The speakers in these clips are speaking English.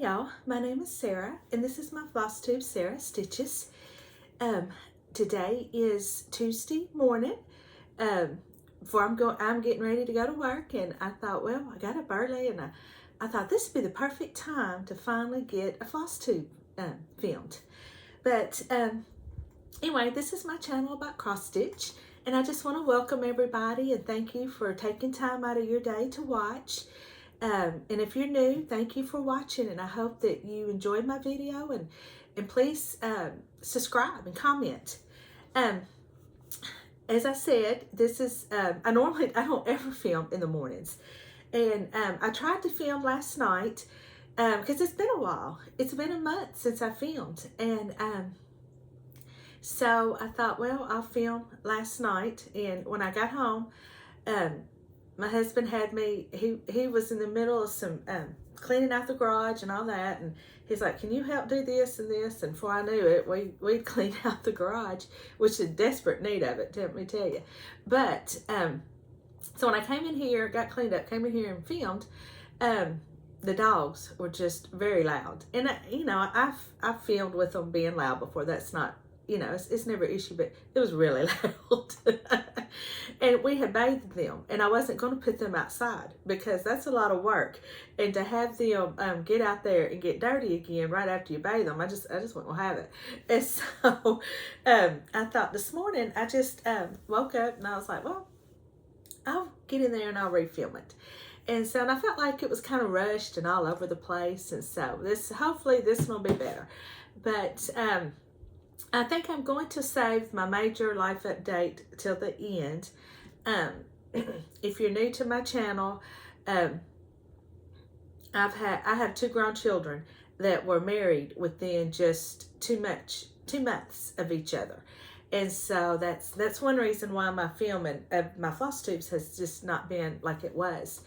y'all, my name is Sarah and this is my Flosstube Sarah Stitches. Today is Tuesday morning. Before I'm getting ready to go to work, and I thought, well, I got up early and I thought this would be the perfect time to finally get a Flosstube filmed. But anyway, this is my channel about cross stitch, and I just want to welcome everybody and thank you for taking time out of your day to watch. And if you're new, thank you for watching, and I hope that you enjoyed my video, and please subscribe and comment. As I said, this is, I don't ever film in the mornings, and I tried to film last night because it's been a while. It's been a month since I filmed, and so I thought, well, I'll film last night. And when I got home, my husband had me, he was in the middle of some cleaning out the garage and all that, and he's like, can you help do this and this? And before I knew it, we'd cleaned out the garage, which is desperate need of it, let me tell you. But so when I came in here, got cleaned up, came in here and filmed, the dogs were just very loud. And I've filmed with them being loud before. That's not, it's never an issue, but it was really loud. And we had bathed them, and I wasn't going to put them outside because that's a lot of work. And to have them get out there and get dirty again right after you bathe them, I just wouldn't have it. And so I thought this morning, I just woke up and I was like, well, I'll get in there and I'll refilm it. And so I felt like it was kind of rushed and all over the place. And so hopefully this will be better. But I think I'm going to save my major life update till the end. If you're new to my channel, I have two grown children that were married within just 2 months of each other. And so that's one reason why my filming of my floss tubes has just not been like it was.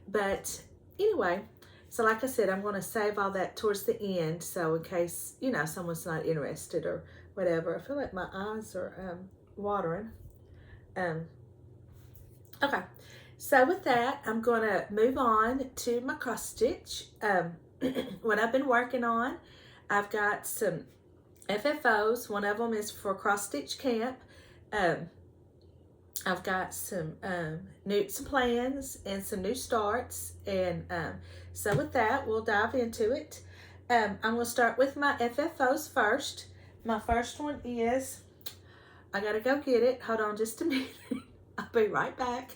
But anyway, so like I said, I'm going to save all that towards the end. So in case, someone's not interested or whatever. I feel like my eyes are watering. Okay, so with that, I'm going to move on to my cross stitch. What I've been working on, I've got some FFOs. One of them is for cross stitch camp. I've got some some plans and some new starts, and so with that, we'll dive into it. I'm going to start with my FFOs first. My first one is, I gotta go get it. Hold on just a minute. I'll be right back.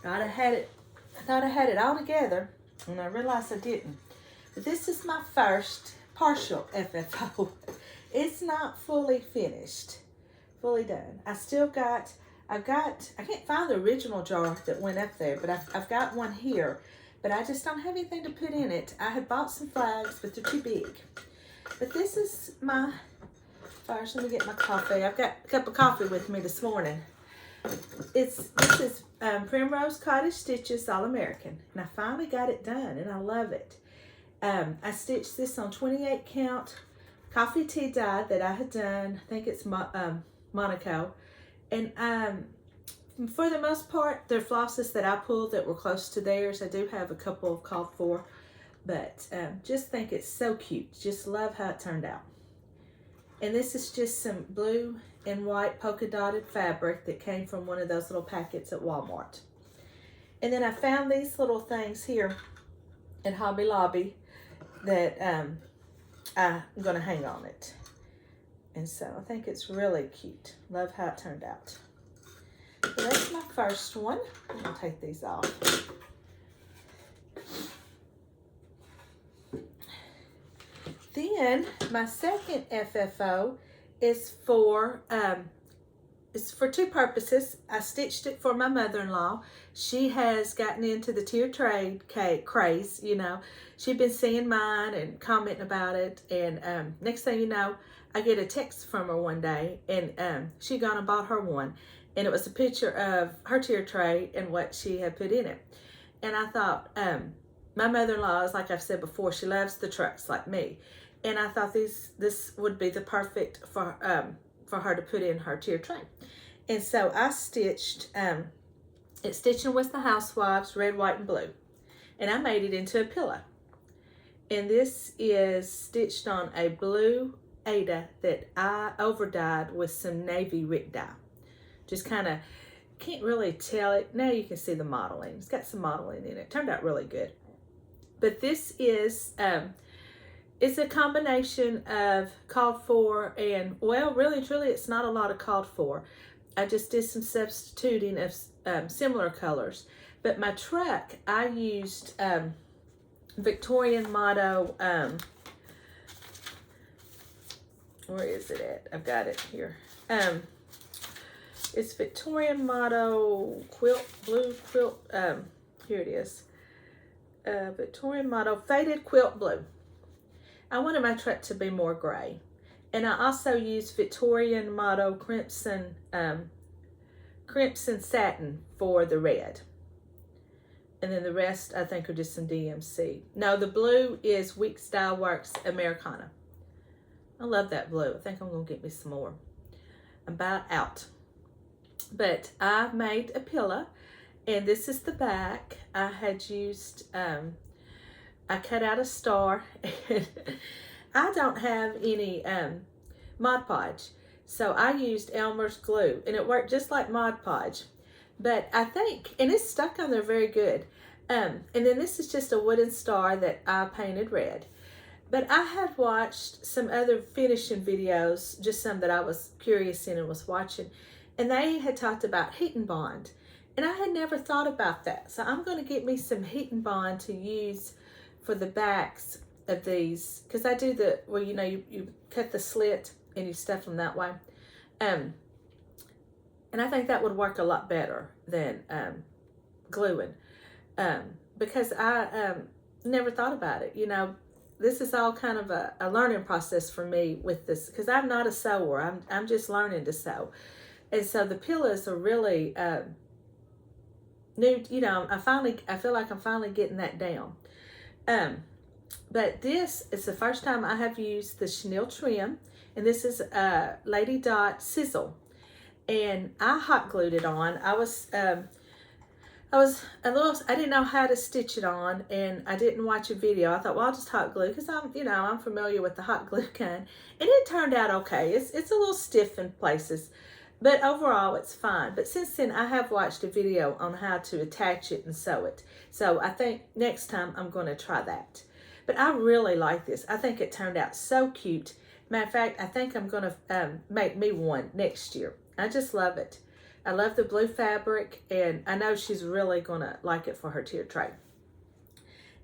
I thought I had it all together, and I realized I didn't. But this is my first partial FFO. It's not fully finished, fully done. I can't find the original jar that went up there, but I've got one here, but I just don't have anything to put in it. I had bought some flags, but they're too big. But this is my first. Let me get my coffee. I've got a cup of coffee with me this morning. This is Primrose Cottage Stitches All American, and I finally got it done, and I love it. I stitched this on 28 count coffee tea dye that I had done. I think it's Monaco, and for the most part, they're flosses that I pulled that were close to theirs. I do have a couple called for, but just think it's so cute. Just love how it turned out. And this is just some blue and white polka dotted fabric that came from one of those little packets at Walmart. And then I found these little things here at Hobby Lobby that I'm going to hang on it. And so I think it's really cute. Love how it turned out. So that's my first one. I'm going to take these off. Then my second FFO is for it's for two purposes. I stitched it for my mother-in-law. She has gotten into the tier trade craze, you know. She'd been seeing mine and commenting about it. And next thing you know, I get a text from her one day, and she gone and bought her one. And it was a picture of her tier tray and what she had put in it. And I thought, my mother-in-law is, like I've said before, she loves the trucks like me. And I thought this would be the perfect for her to put in her tier tray. And so I stitched, it's Stitching with the Housewives, red, white, and blue. And I made it into a pillow. And this is stitched on a blue Ada that I overdyed with some navy Rick dye. Just kind of, can't really tell it. Now you can see the modeling. It's got some modeling in it. It turned out really good. But this is, it's a combination of called for and, well, really, truly, it's not a lot of called for. I just did some substituting of similar colors. But my truck, I used Victorian motto, where is it at? I've got it here. It's Victorian motto quilt, blue quilt, here it is. Victorian motto faded quilt blue. I wanted my truck to be more gray. And I also used Victorian motto crimson satin for the red. And then the rest I think are just some DMC. No, the blue is Week Style Works Americana. I love that blue. I think I'm gonna get me some more. I'm about out. But I made a pillow, and this is the back. I had used, I cut out a star, and I don't have any Mod Podge. So I used Elmer's glue, and it worked just like Mod Podge. But I think, and it's stuck on there very good. And then this is just a wooden star that I painted red. But I had watched some other finishing videos, just some that I was curious in and was watching, and they had talked about heat and bond. And I had never thought about that. So I'm going to get me some heat and bond to use for the backs of these. Because I do the, well, you know, you cut the slit and you stuff them that way. And I think that would work a lot better than gluing. Because I never thought about it. You know, this is all kind of a learning process for me with this. Because I'm not a sewer. I'm just learning to sew. And so the pillows are really new, you know, I feel like I'm finally getting that down. But this is the first time I have used the chenille trim, and this is Lady Dot Sizzle. And I hot glued it on. I didn't know how to stitch it on, and I didn't watch a video. I thought, well, I'll just hot glue, because I'm familiar with the hot glue kind. And it turned out okay. It's a little stiff in places. But overall, it's fine. But since then, I have watched a video on how to attach it and sew it. So I think next time I'm going to try that. But I really like this. I think it turned out so cute. Matter of fact, I think I'm going to make me one next year. I just love it. I love the blue fabric, and I know she's really going to like it for her tier tray.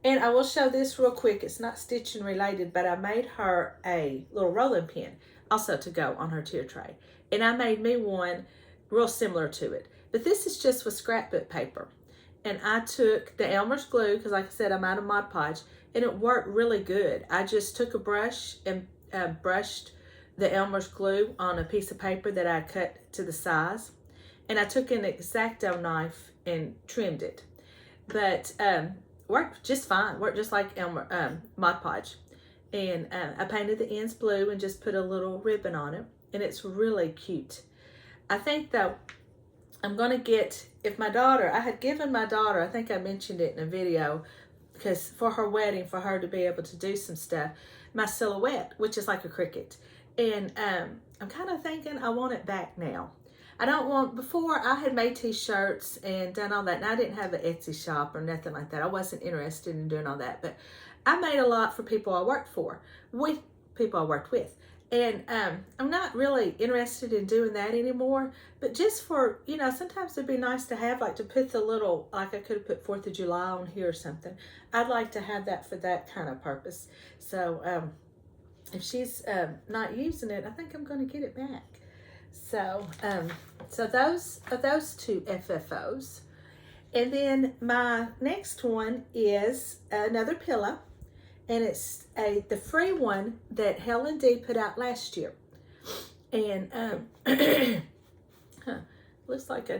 And I will show this real quick. It's not stitching related, but I made her a little rolling pin also to go on her tier tray. And I made me one real similar to it. But this is just with scrapbook paper. And I took the Elmer's glue, because like I said, I'm out of Mod Podge, and it worked really good. I just took a brush and brushed the Elmer's glue on a piece of paper that I cut to the size. And I took an X-Acto knife and trimmed it. But worked just fine. Worked just like Mod Podge. And I painted the ends blue and just put a little ribbon on it. And it's really cute. I think though, I'm going to get, if my daughter, I had given my daughter, I think I mentioned it in a video, because for her wedding, for her to be able to do some stuff, my silhouette, which is like a cricket. And I'm kind of thinking I want it back now. I don't want, before I had made t-shirts and done all that, and I didn't have an Etsy shop or nothing like that. I wasn't interested in doing all that, but I made a lot for people I worked for, with people I worked with. And I'm not really interested in doing that anymore, but just for, you know, sometimes it'd be nice to have, like to put the little, like I could have put 4th of July on here or something. I'd like to have that for that kind of purpose. So if she's not using it, I think I'm going to get it back. So So those are those two FFOs. And then my next one is another pillow, and it's the free one that Helen D put out last year. And looks like I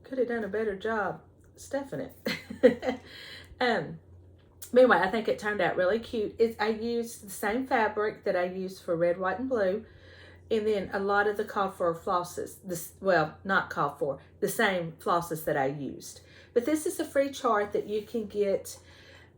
could have done a better job stuffing it. Anyway, I think it turned out really cute. I used the same fabric that I used for red, white, and blue. And then a lot of the call for flosses, not call for, the same flosses that I used. But this is a free chart that you can get.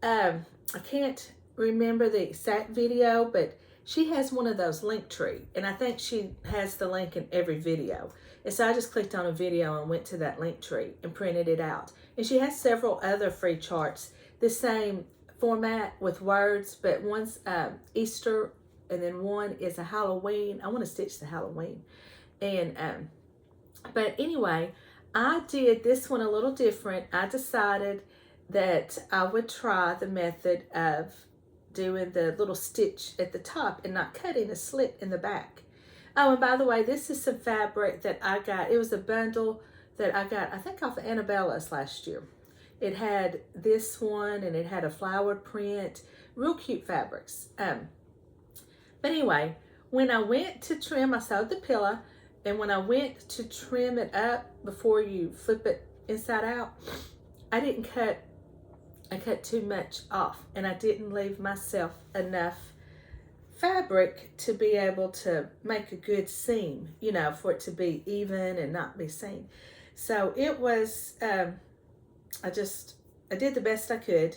I can't remember the exact video, but she has one of those link tree. And I think she has the link in every video. And so I just clicked on a video and went to that link tree and printed it out. And she has several other free charts, the same format with words, but one's Easter, and then one is a Halloween. I want to stitch the Halloween. And but anyway, I did this one a little different. I decided that I would try the method of doing the little stitch at the top and not cutting a slit in the back. Oh, and by the way, this is some fabric that I got. It was a bundle that I got, I think, off of Annabella's last year. It had this one, and it had a flowered print. Real cute fabrics. But anyway, when I went to trim, I sewed the pillow, and when I went to trim it up before you flip it inside out, I didn't cut. I cut too much off, and I didn't leave myself enough fabric to be able to make a good seam, you know, for it to be even and not be seen. So it was, I did the best I could.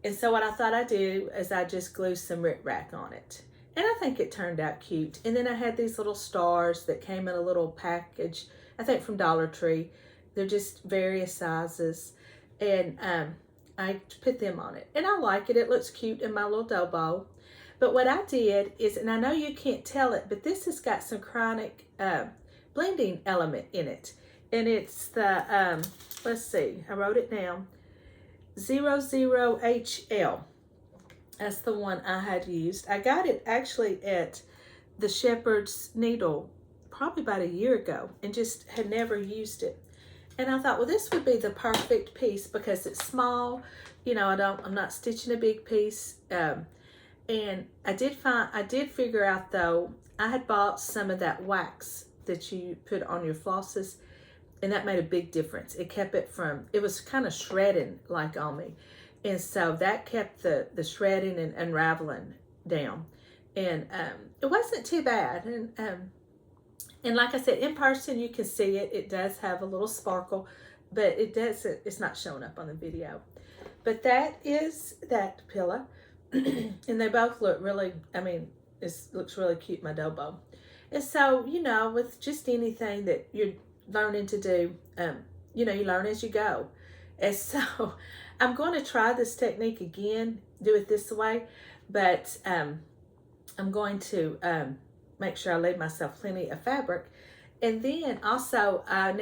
And so what I thought I'd do is I just glue some rickrack on it. And I think it turned out cute. And then I had these little stars that came in a little package, I think from Dollar Tree. They're just various sizes. And I put them on it. And I like it. It looks cute in my little dough bowl. But what I did is, and I know you can't tell it, but this has got some chronic blending element in it. And it's the, let's see, I wrote it down, 00HL. That's the one I had used. I got it actually at the Shepherd's Needle probably about a year ago and just had never used it. And I thought, well, this would be the perfect piece because it's small. You know, I'm not stitching a big piece. And I did figure out though, I had bought some of that wax that you put on your flosses, and that made a big difference. It kept it from, it was kind of shredding like on me. And so that kept the shredding and unraveling down. And it wasn't too bad. And like I said, in person, you can see it. It does have a little sparkle, but it's not showing up on the video. But that is that pillow. And they both look really, I mean, it looks really cute, my dough bowl. And so, you know, with just anything that you're learning to do, you know, you learn as you go. And so I'm going to try this technique again, do it this way, but I'm going to make sure I leave myself plenty of fabric. And then also I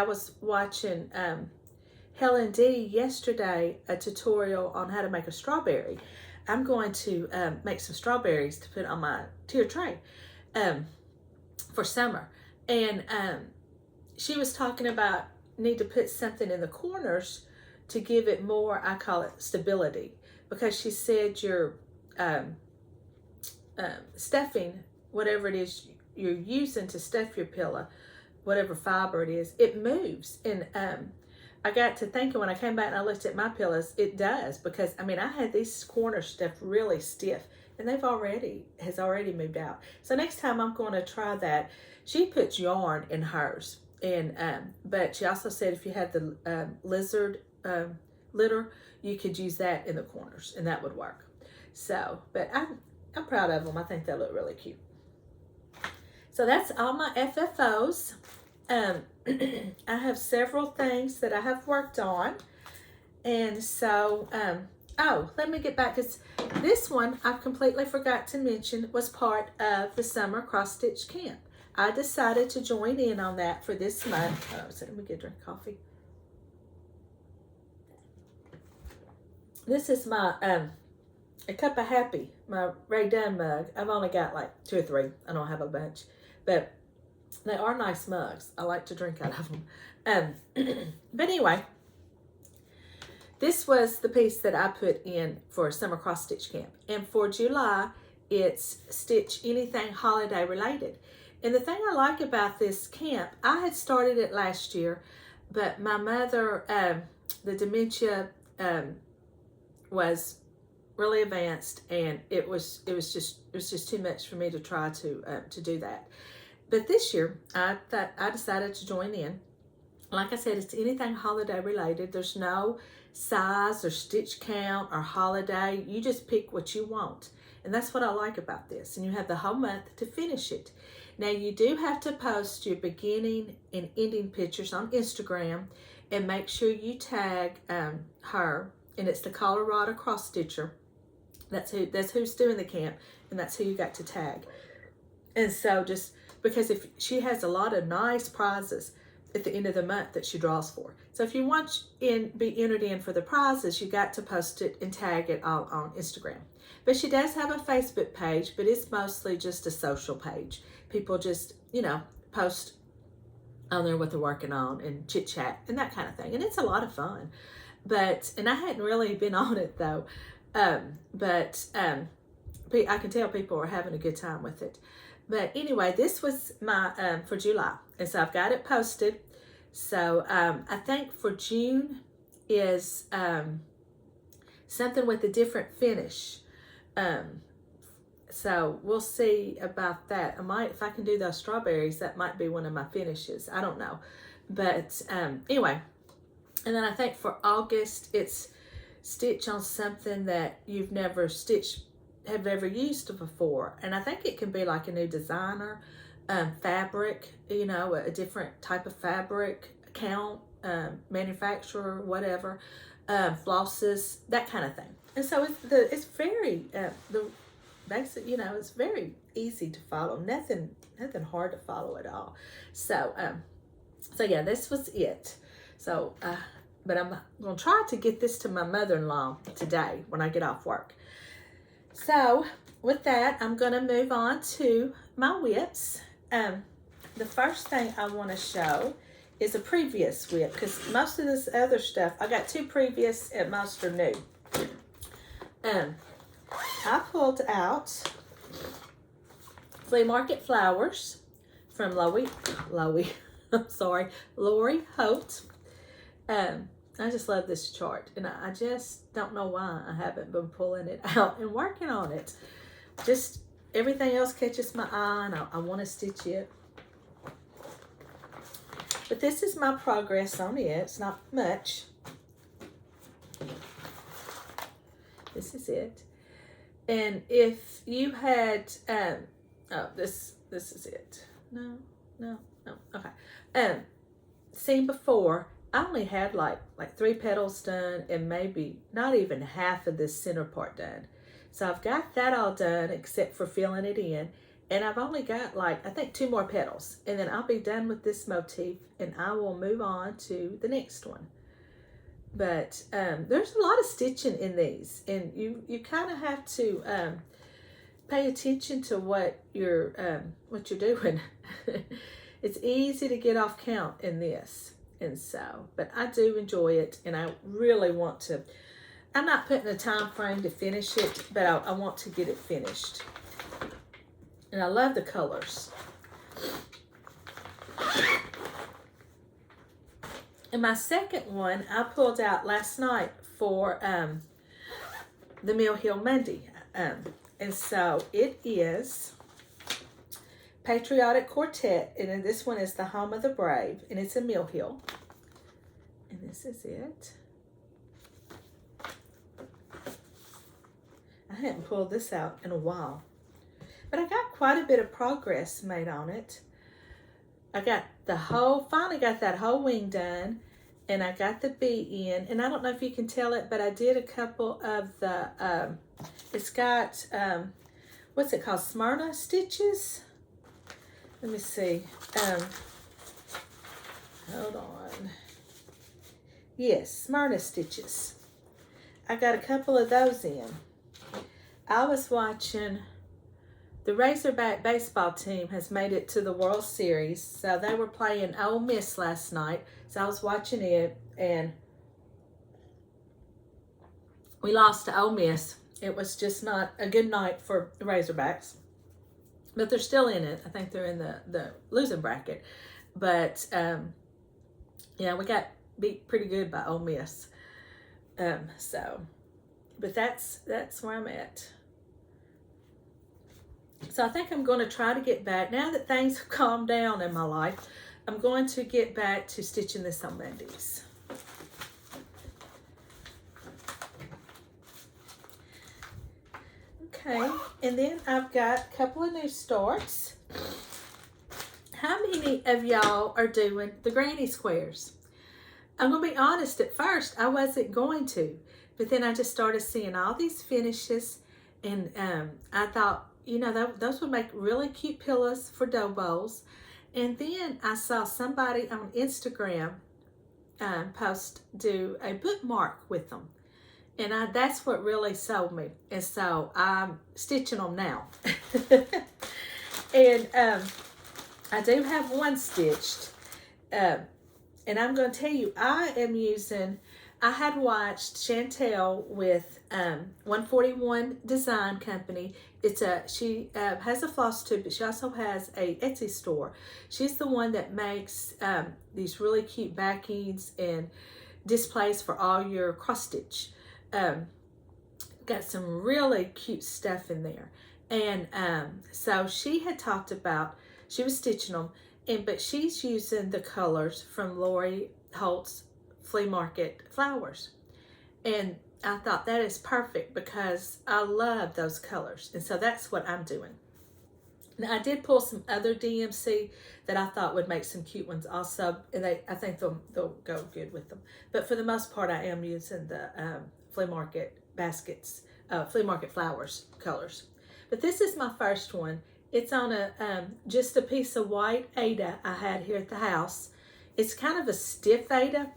was watching Helen D yesterday, a tutorial on how to make a strawberry. I'm going to make some strawberries to put on my tier tray for summer. And she was talking about need to put something in the corners to give it more, I call it stability, because she said your stuffing, whatever it is you're using to stuff your pillow, whatever fiber it is, it moves. And I got to thinking when I came back and I looked at my pillows, it does, because I mean, I had these corners stuffed really stiff, and has already moved out. So next time I'm going to try that. She puts yarn in hers, and but she also said if you had the lizard litter, you could use that in the corners, and that would work. So, but I'm proud of them. I think they look really cute. So that's all my FFOs. I have several things that I have worked on, and so oh, let me get back, because this one I completely forgot to mention was part of the summer cross stitch camp. I decided to join in on that for this month. Oh, so let me get a drink of coffee. This is my a cup of happy, my Ray Dunn mug. I've only got like 2 or 3. I don't have a bunch, but They are nice mugs. I like to drink out of them. But anyway, this was the piece that I put in for Summer Cross Stitch Camp. And for July, it's Stitch Anything Holiday Related. And the thing I like about this camp, I had started it last year, but my mother, the dementia was really advanced, and it was just too much for me to try to do that. But this year, I decided to join in. Like I said, it's anything holiday related. There's no size or stitch count or holiday. You just pick what you want. And that's what I like about this. And you have the whole month to finish it. Now, you do have to post your beginning and ending pictures on Instagram, and make sure you tag her. And it's the Colorado Cross Stitcher. That's who's doing the camp, and that's who you got to tag. And so just because if she has a lot of nice prizes at the end of the month that she draws for. So if you want be entered in for the prizes, you got to post it and tag it all on Instagram. But she does have a Facebook page, but it's mostly just a social page. People just, post on there what they're working on and chit chat and that kind of thing. And it's a lot of fun. And I hadn't really been on it though. I can tell people are having a good time with it. But anyway, this was my for July, and so I've got it posted. So I think for June is something with a different finish. So we'll see about that. If I can do those strawberries, that might be one of my finishes. I don't know, but anyway. And then I think for August, it's stitch on something that you've never have ever used before. And I think it can be like a new designer, fabric, a different type of fabric, count, manufacturer, whatever, flosses, that kind of thing. And so it's very, it's very easy to follow. Nothing hard to follow at all. So yeah, this was it. So, but I'm going to try to get this to my mother-in-law today when I get off work. So, with that, I'm going to move on to my whips. The first thing I want to show is a previous whip, because most of this other stuff, I got 2 previous and most are new. I pulled out Flea Market Flowers from Lori Holt. I just love this chart, and I just don't know why I haven't been pulling it out and working on it. Just everything else catches my eye, and I want to stitch it. But this is my progress on it. It's not much. This is it. And if you had, this is it. No. Okay. Seen before, I only had like 3 petals done, and maybe not even half of this center part done. So I've got that all done except for filling it in. And I've only got I think 2 more petals, and then I'll be done with this motif, and I will move on to the next one. But there's a lot of stitching in these, and you kind of have to pay attention to what you're doing. It's easy to get off count in this, and so, but I do enjoy it, and I really want to. I'm not putting a time frame to finish it, but I want to get it finished. And I love the colors. And my second one I pulled out last night for the Mill Hill Monday. And so it is Patriotic Quartet. And then this one is The Home of the Brave. And it's a Mill Hill. And this is it. I hadn't pulled this out in a while. But I got quite a bit of progress made on it. I got finally got that whole wing done, and I got the bee in, and I don't know if you can tell it, but I did a couple of the, it's got, what's it called, Smyrna stitches? Let me see, hold on. Yes, Smyrna stitches. I got a couple of those in. I was watching the the Razorback baseball team has made it to the World Series. So they were playing Ole Miss last night. So I was watching it, and we lost to Ole Miss. It was just not a good night for the Razorbacks. But they're still in it. I think they're in the losing bracket. But, yeah, we got beat pretty good by Ole Miss. But that's where I'm at. So I think I'm going to try to get back. Now that things have calmed down in my life, I'm going to get back to stitching this on Mondays. Okay, and then I've got a couple of new starts. How many of y'all are doing the granny squares? I'm going to be honest, at first I wasn't going to, but then I just started seeing all these finishes, and I thought, you know, those would make really cute pillows for dough bowls. And then I saw somebody on Instagram do a bookmark with them. And that's what really sold me. And so I'm stitching them now. And I do have one stitched. And I'm going to tell you, I had watched Chantel with 141 Design Company. She has a Flosstube, but she also has a Etsy store. She's the one that makes these really cute backings and displays for all your cross stitch. Got some really cute stuff in there. And so she had talked about, she was stitching them, but she's using the colors from Lori Holt's Flea Market Flowers. And I thought that is perfect because I love those colors. And so that's what I'm doing. Now, I did pull some other DMC that I thought would make some cute ones also. And I think they'll go good with them. But for the most part, I am using the Flea Market baskets, Flea Market Flowers colors. But this is my first one. It's on just a piece of white Aida I had here at the house. It's kind of a stiff Aida.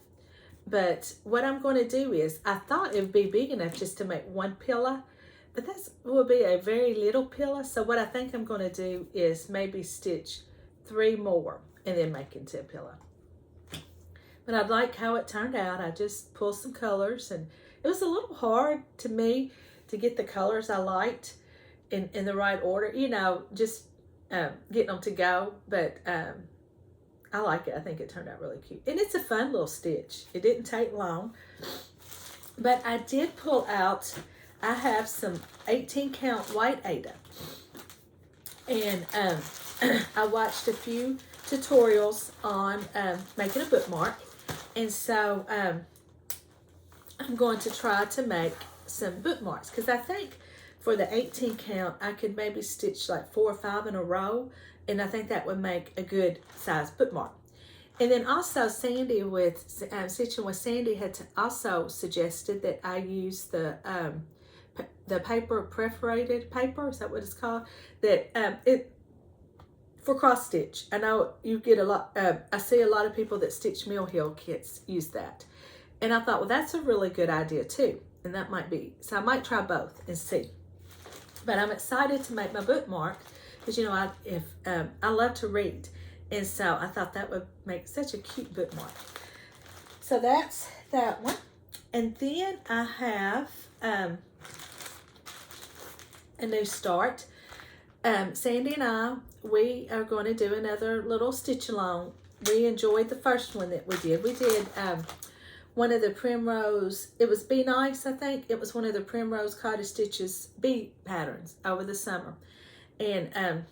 But what I'm going to do is, I thought it would be big enough just to make one pillow, but that will be a very little pillow. So what I think I'm going to do is maybe stitch 3 more and then make it into a pillow. But I like how it turned out. I just pulled some colors, and it was a little hard to me to get the colors I liked in the right order, you know, just getting them to go. But I like it. I think it turned out really cute. And it's a fun little stitch. It didn't take long. But I did pull out, I have some 18 count white Aida. And I watched a few tutorials on making a bookmark. And so I'm going to try to make some bookmarks. Because I think for the 18 count, I could maybe stitch like 4 or 5 in a row. And I think that would make a good size bookmark. And then also Sandy with Stitching with Sandy had also suggested that I use the paper, perforated paper, is that what it's called? That for cross stitch. I know you get a lot, I see a lot of people that stitch Mill Hill kits use that. And I thought, well, that's a really good idea too. And that might be, so I might try both and see. But I'm excited to make my bookmark. Because, you know, I love to read. And so I thought that would make such a cute bookmark. So that's that one. And then I have a new start. Sandy and I, we are going to do another little stitch along. We enjoyed the first one that we did. We did one of the Primrose, it was Be Nice, I think. It was one of the Primrose Cottage Stitches bee patterns over the summer. And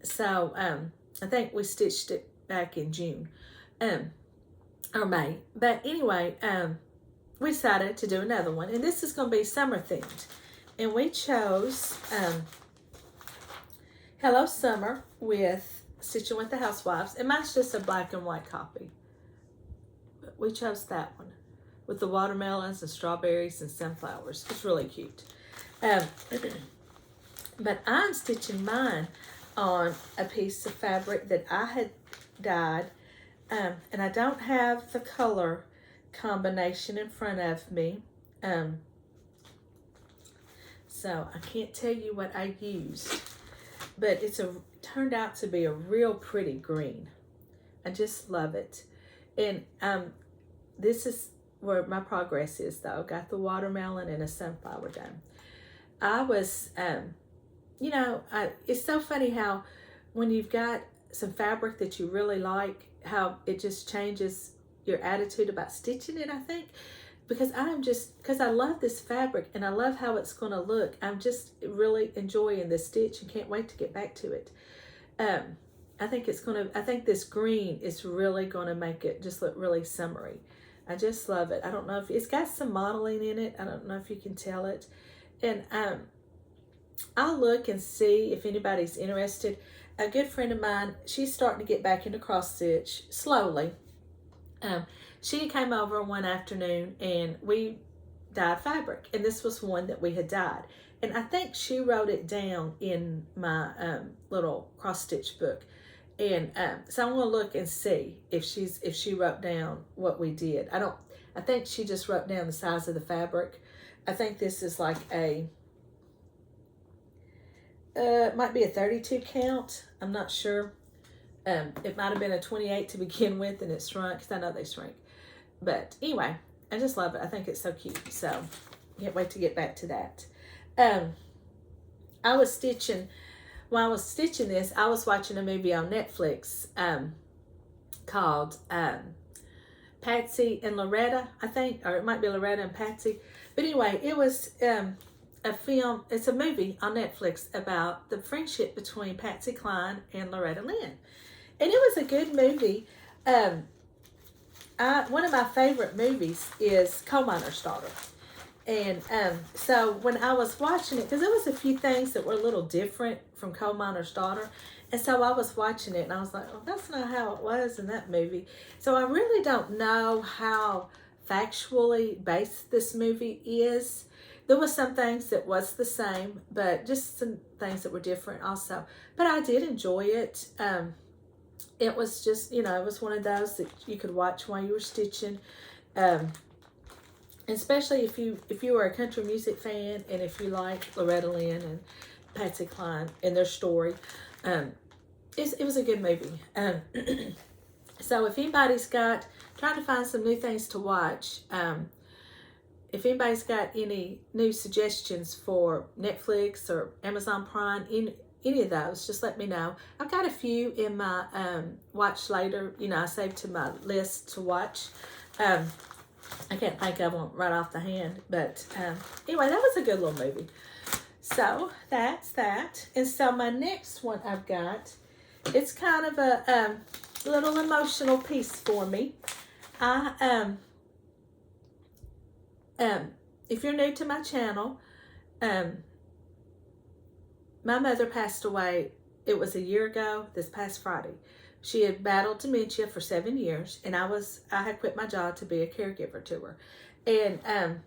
so I think we stitched it back in June or May. But anyway, we decided to do another one. And this is going to be summer themed. And we chose Hello Summer with Stitching with the Housewives. And mine's just a black and white copy. But we chose that one with the watermelons and strawberries and sunflowers. It's really cute. But I'm stitching mine on a piece of fabric that I had dyed. And I don't have the color combination in front of me. So I can't tell you what I used. but turned out to be a real pretty green. I just love it. And this is where my progress is, though. Got the watermelon and a sunflower done. I was, it's so funny how when you've got some fabric that you really like, how it just changes your attitude about stitching it, I think. Because I love this fabric and I love how it's going to look. I'm just really enjoying this stitch and can't wait to get back to it. I think this green is really going to make it just look really summery. I just love it. I don't know if it's got some modeling in it. I don't know if you can tell it. And I'll look and see if anybody's interested. A good friend of mine, she's starting to get back into cross stitch slowly. She came over one afternoon and we dyed fabric, and this was one that we had dyed, and I think she wrote it down in my little cross stitch book, and so I'm gonna look and see if she wrote down what we did. I think she just wrote down the size of the fabric. I think this is like it might be a 32 count. I'm not sure. It might have been a 28 to begin with, and it shrunk because I know they shrink. But anyway, I just love it. I think it's so cute. So can't wait to get back to that. While I was stitching this, I was watching a movie on Netflix called Patsy and Loretta, I think, or it might be Loretta and Patsy. But anyway, it was a film. It's a movie on Netflix about the friendship between Patsy Cline and Loretta Lynn. And it was a good movie. One of my favorite movies is Coal Miner's Daughter. And so when I was watching it, because there was a few things that were a little different from Coal Miner's Daughter, and so I was watching it and I was like, oh, that's not how it was in that movie. So I really don't know how factually based this movie is. There was some things that was the same, but just some things that were different also. But I did enjoy it. It was just, it was one of those that you could watch while you were stitching. Especially if you were a country music fan and if you like Loretta Lynn and Patsy Cline and their story. It was a good movie. So if anybody's trying to find some new things to watch, if anybody's got any new suggestions for Netflix or Amazon Prime, any of those, just let me know. I've got a few in my watch later, I saved to my list to watch. I can't think of them right off the hand, but anyway, that was a good little movie. So that's that. And so my next one I've got, it's kind of a little emotional piece for me. If you're new to my channel, my mother passed away. It was a year ago, this past Friday. She had battled dementia for 7 years, and I had quit my job to be a caregiver to her. And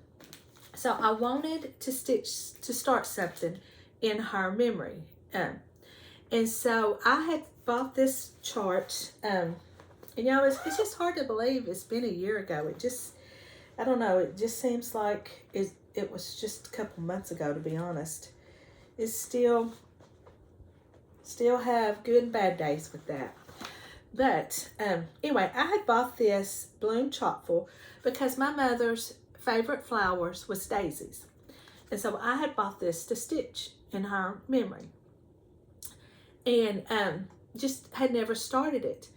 so I wanted to start something in her memory. And so I had bought this chart, and it's just hard to believe it's been a year ago. I don't know, it just seems like it was just a couple months ago, to be honest. It's still have good and bad days with that. But anyway, I had bought this bloom chockfull because my mother's favorite flowers was daisies. And so I had bought this to stitch in her memory. And just had never started it.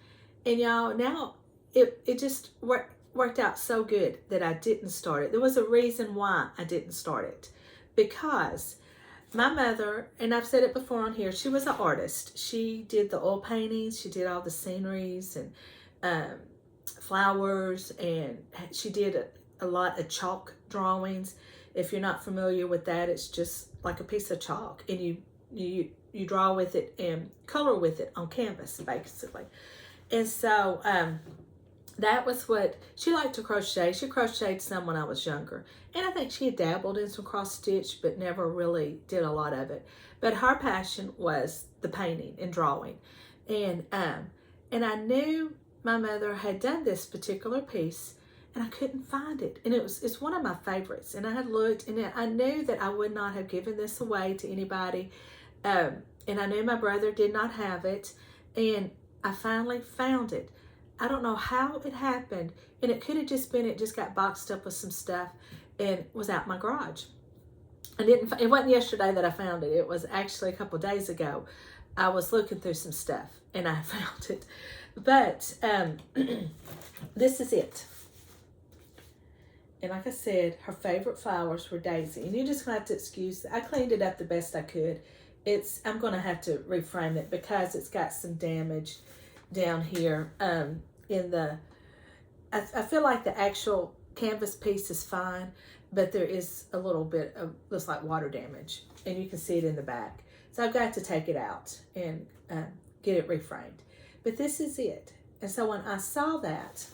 And y'all, now it just worked out so good that I didn't start it. There was a reason why I didn't start it. Because my mother, and I've said it before on here, she was an artist. She did the oil paintings, she did all the sceneries and flowers, and she did a lot of chalk drawings. If you're not familiar with that, it's just like a piece of chalk, and you draw with it and color with it on canvas, basically. And so that was what she liked to crochet. She crocheted some when I was younger. And I think she had dabbled in some cross stitch, but never really did a lot of it. But her passion was the painting and drawing. And I knew my mother had done this particular piece, and I couldn't find it. And it's one of my favorites. And I had looked, and I knew that I would not have given this away to anybody. And I knew my brother did not have it, and I finally found it. I don't know how it happened, and it could have just been it just got boxed up with some stuff and was out in my garage. It wasn't yesterday that I found it. It was actually a couple days ago. I was looking through some stuff and I found it. But this is it. And like I said, her favorite flowers were daisy. And you're just gonna have to excuse, I cleaned it up the best I could. I'm gonna have to reframe it because it's got some damage down here in the, I feel like the actual canvas piece is fine, but there is a little bit of, looks like water damage, and you can see it in the back. So I've got to take it out and get it reframed. But this is it. And so when I saw that,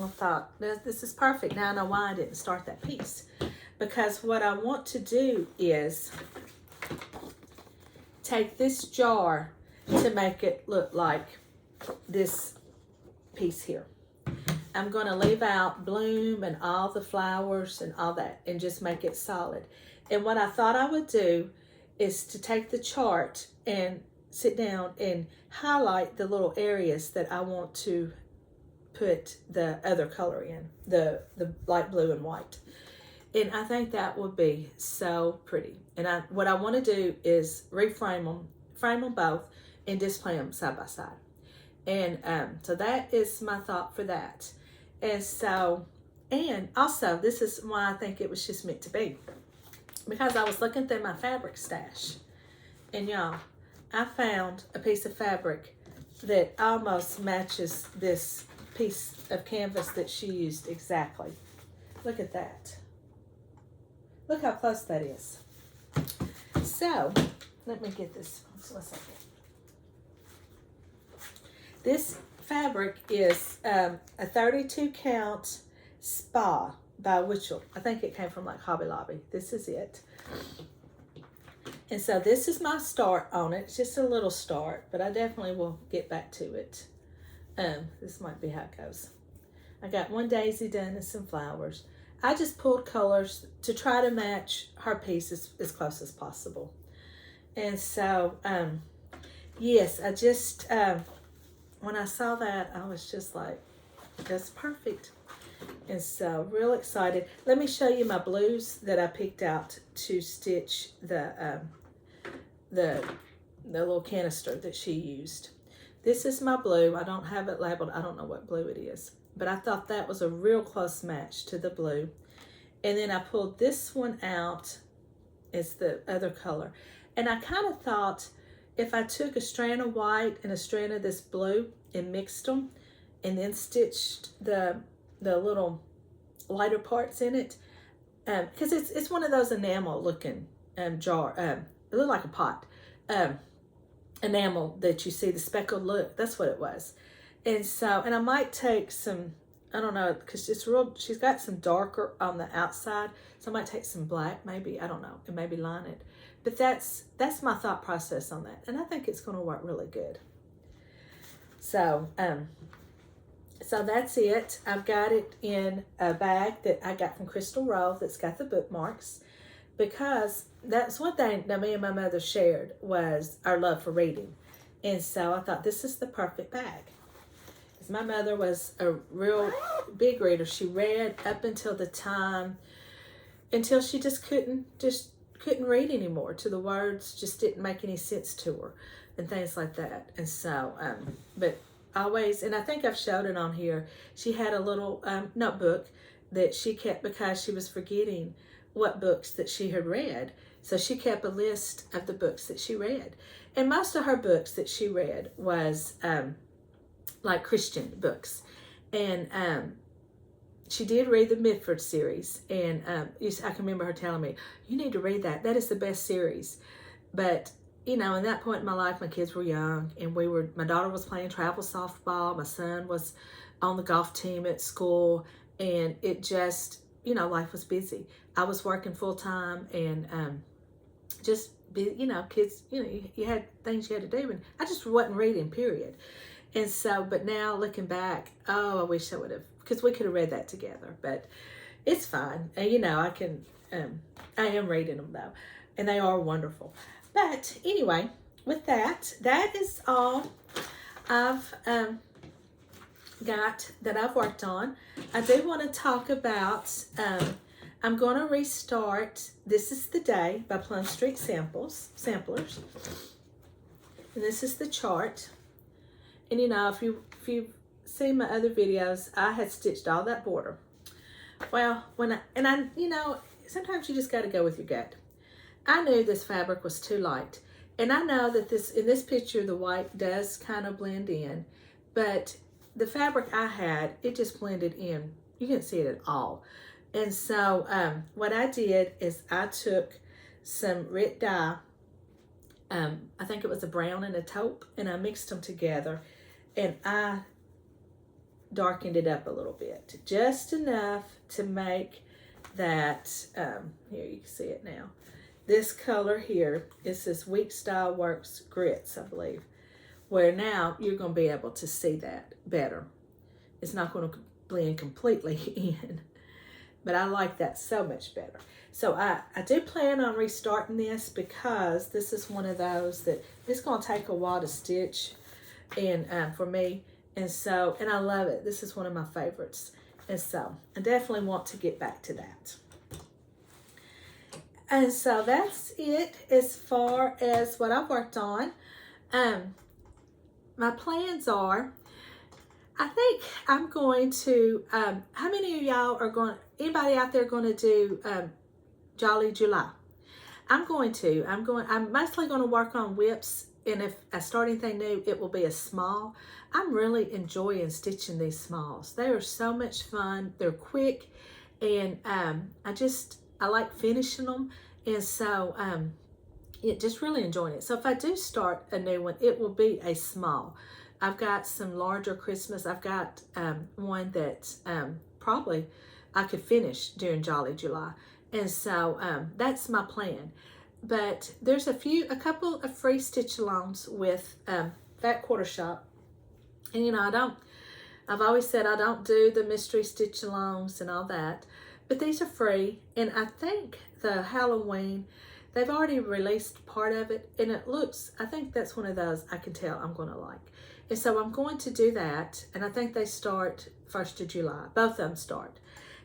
I thought, this is perfect. Now I know why I didn't start that piece. Because what I want to do is take this jar to make it look like this piece here. I'm going to leave out bloom and all the flowers and all that and just make it solid. And what I thought I would do is to take the chart and sit down and highlight the little areas that I want to put the other color in, the light blue and white. And I think that would be so pretty. And what I want to do is reframe them, frame them both, and display them side by side. And so that is my thought for that. And so, and also, this is why I think it was just meant to be. Because I was looking through my fabric stash. And y'all, I found a piece of fabric that almost matches this piece of canvas that she used exactly. Look at that. Look how close that is. So, let me get this. One second. This fabric is a 32 count spa by Witchell. I think it came from like Hobby Lobby. This is it. And so this is my start on it. It's just a little start, but I definitely will get back to it. This might be how it goes. I got one daisy done and some flowers. I just pulled colors to try to match her pieces as close as possible. And so, yes, I just, when I saw that, I was just like, that's perfect. And so, real excited. Let me show you my blues that I picked out to stitch the little canister that she used. This is my blue. I don't have it labeled. I don't know what blue it is. But I thought that was a real close match to the blue. And then I pulled this one out as the other color. And I kind of thought if I took a strand of white and a strand of this blue and mixed them and then stitched the little lighter parts in it, because it's one of those enamel looking jar, it looked like a pot, enamel that you see, the speckled look, that's what it was. And so, and I might take some, I don't know, because it's real, she's got some darker on the outside, so I might take some black, maybe, I don't know, and maybe line it. But that's my thought process on that, and I think it's going to work really good. So, so that's it. I've got it in a bag that I got from Crystal Roll that's got the bookmarks, because that's one thing that me and my mother shared was our love for reading. And so I thought this is the perfect bag. Because my mother was a real big reader. She read up until the time, until she just couldn't read anymore. To the words just didn't make any sense to her and things like that. And so, but always, and I think I've showed it on here, she had a little notebook that she kept because she was forgetting what books that she had read. So she kept a list of the books that she read. And most of her books that she read was like Christian books. And she did read the Mitford series. And I can remember her telling me, you need to read that. That is the best series. But, you know, in that point in my life, my kids were young. And my daughter was playing travel softball. My son was on the golf team at school. And it just, you know, life was busy. I was working full time and just, you know, kids, you know, you had things you had to do. And I just wasn't reading, period. And so, but now looking back, oh, I wish I would have, because we could have read that together. But it's fine. And, you know, I am reading them though. And they are wonderful. But anyway, with that, that is all I've got that I've worked on. I do want to talk about, I'm going to restart This Is the Day by Plum Street Samplers. And this is the chart. And you know, if you've seen my other videos, I had stitched all that border. Well, you know, sometimes you just got to go with your gut. I knew this fabric was too light. And I know that in this picture, the white does kind of blend in, but the fabric I had, it just blended in. You couldn't see it at all. And so what I did is I took some red dye, I think it was a brown and a taupe, and I mixed them together, and I darkened it up a little bit, just enough to make that, here you can see it now. This color here is this Week Style Works Grits, I believe, where now you're going to be able to see that better. It's not going to blend completely in, but I like that so much better. So I do plan on restarting this because this is one of those that it's going to take a while to stitch, and for me, and I love it. This is one of my favorites, and so I definitely want to get back to that. And so that's it as far as what I've worked on. My plans are, I think I'm going to, how many of y'all are going, anybody out there going to do Jolly July? I'm mostly going to work on whips, and if I start anything new, it will be a small. I'm really enjoying stitching these smalls. They are so much fun. They're quick, and I like finishing them, and so just really enjoying it. So if I do start a new one, it will be a small. I've got some larger Christmas. I've got one that probably I could finish during Jolly July, and so that's my plan. But there's a couple of free stitch alongs with Fat Quarter Shop, and you know I've always said I don't do the mystery stitch alongs and all that. But these are free, and I think the Halloween, they've already released part of it, and it looks, I think that's one of those I can tell I'm going to like. And so I'm going to do that, and I think they start 1st of July. Both of them start.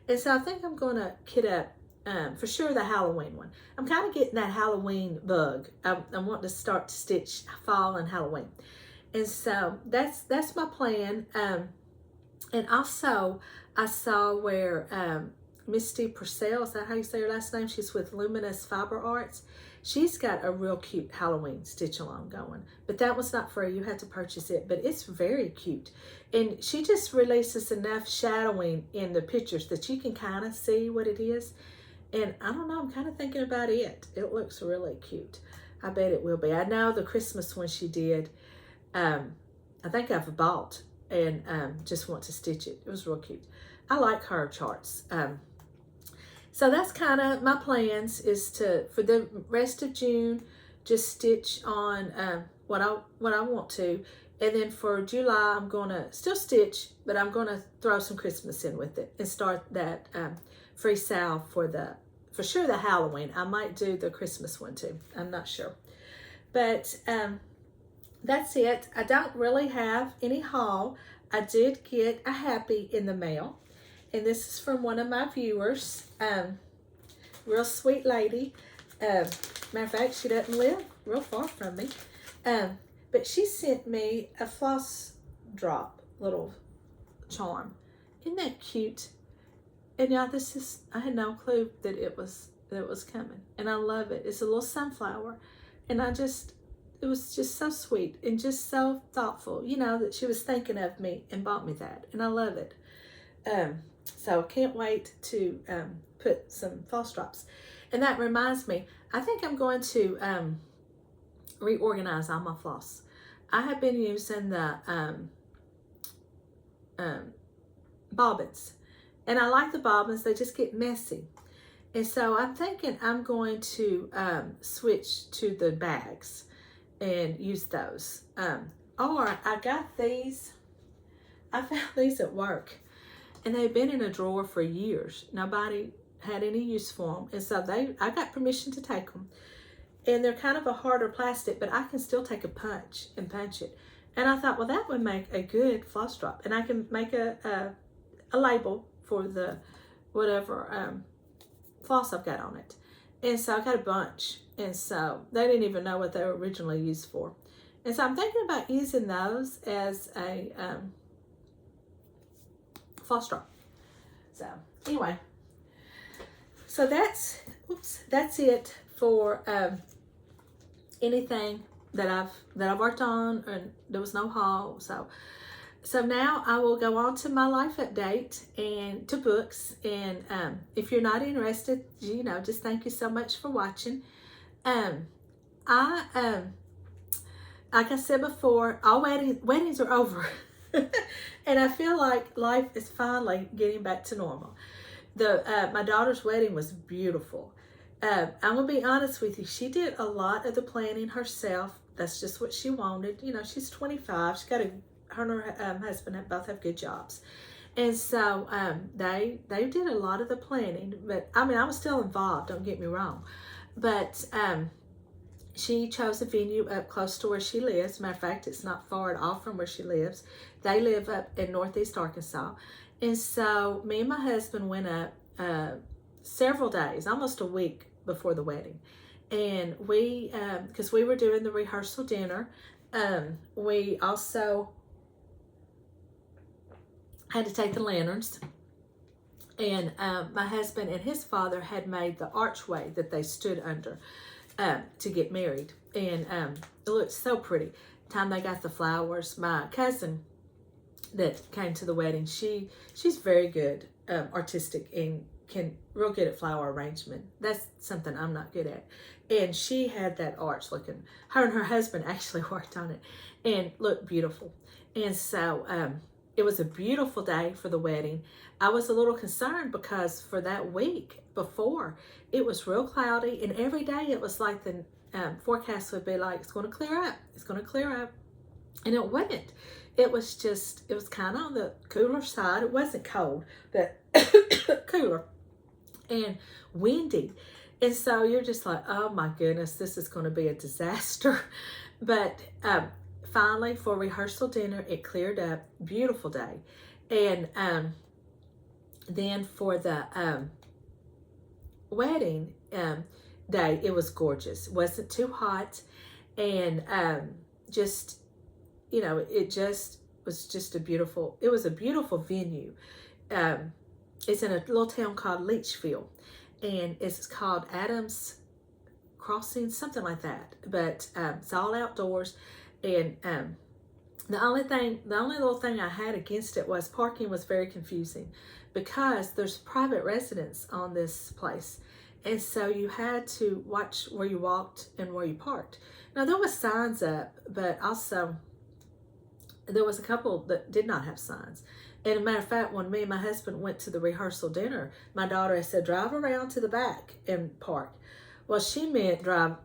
And so I think I'm going to kit up, for sure, the Halloween one. I'm kind of getting that Halloween bug. I want to start to stitch fall and Halloween. And so that's my plan. And also, I saw where Misty Purcell, is that how you say her last name? She's with Luminous Fiber Arts. She's got a real cute Halloween stitch along going, but that was not free. You had to purchase it, but it's very cute. And she just releases enough shadowing in the pictures that you can kind of see what it is. And I don't know, I'm kind of thinking about it. It looks really cute. I bet it will be. I know the Christmas one she did, I think I've bought and just want to stitch it. It was real cute. I like her charts. So that's kind of my plans, is to, for the rest of June, just stitch on what I want to. And then for July, I'm going to still stitch, but I'm going to throw some Christmas in with it and start that free sale for sure the Halloween. I might do the Christmas one too. I'm not sure. But that's it. I don't really have any haul. I did get a Happy in the mail. And this is from one of my viewers, real sweet lady. Matter of fact, she doesn't live real far from me. But she sent me a floss drop little charm. Isn't that cute? And y'all, I had no clue that it was coming. And I love it. It's a little sunflower. And it was just so sweet and just so thoughtful, you know, that she was thinking of me and bought me that. And I love it. So can't wait to put some floss drops. And that reminds me, I think I'm going to reorganize all my floss. I have been using the bobbins. And I like the bobbins, they just get messy. And so I'm thinking I'm going to switch to the bags and use those. Or I got these, I found these at work. And they've been in a drawer for years. Nobody had any use for them. And so I got permission to take them. and they're kind of a harder plastic, but I can still take a punch and punch it. And I thought, well, that would make a good floss drop, and I can make a label for the whatever floss I've got on it. And so I got a bunch, and so they didn't even know what they were originally used for. And so I'm thinking about using those as a floss drop. So anyway, so that's it for anything that I've worked on, and there was no haul. So now I will go on to my life update and to books. And if you're not interested, just thank you so much for watching. Like I said before, all weddings are over. And I feel like life is finally getting back to normal. My daughter's wedding was beautiful. I'm gonna be honest with you, she did a lot of the planning herself. That's just what she wanted. She's 25. She got her and her husband both have good jobs. And so they did a lot of the planning, but I was still involved, don't get me wrong. But she chose a venue up close to where she lives. Matter of fact, it's not far at all from where she lives. They live up in Northeast Arkansas. And so me and my husband went up several days, almost a week before the wedding. And we, because we were doing the rehearsal dinner, we also had to take the lanterns. And my husband and his father had made the archway that they stood under to get married. And it looked so pretty. The time they got the flowers, my cousin that came to the wedding, she's very good, artistic, and real good at flower arrangement. That's something I'm not good at. And she had that arch looking, her and her husband actually worked on it, and looked beautiful. And so it was a beautiful day for the wedding. I was a little concerned because for that week before, it was real cloudy, and every day it was like the forecast would be like, it's going to clear up, it's going to clear up. And it wouldn't. It was kind of on the cooler side. It wasn't cold, but cooler and windy. And so you're just like, oh my goodness, this is going to be a disaster. But finally, for rehearsal dinner, it cleared up. Beautiful day. And then for the wedding day, it was gorgeous. It wasn't too hot. And just, it just was just a beautiful venue. It's in a little town called Leachville, and it's called Adams Crossing, something like that. But it's all outdoors, and the only little thing I had against it was parking was very confusing, because there's private residence on this place, and so you had to watch where you walked and where you parked. Now there was signs up, but also there was a couple that did not have signs. And as a matter of fact, when me and my husband went to the rehearsal dinner, my daughter said, drive around to the back and park. Well, she meant drive.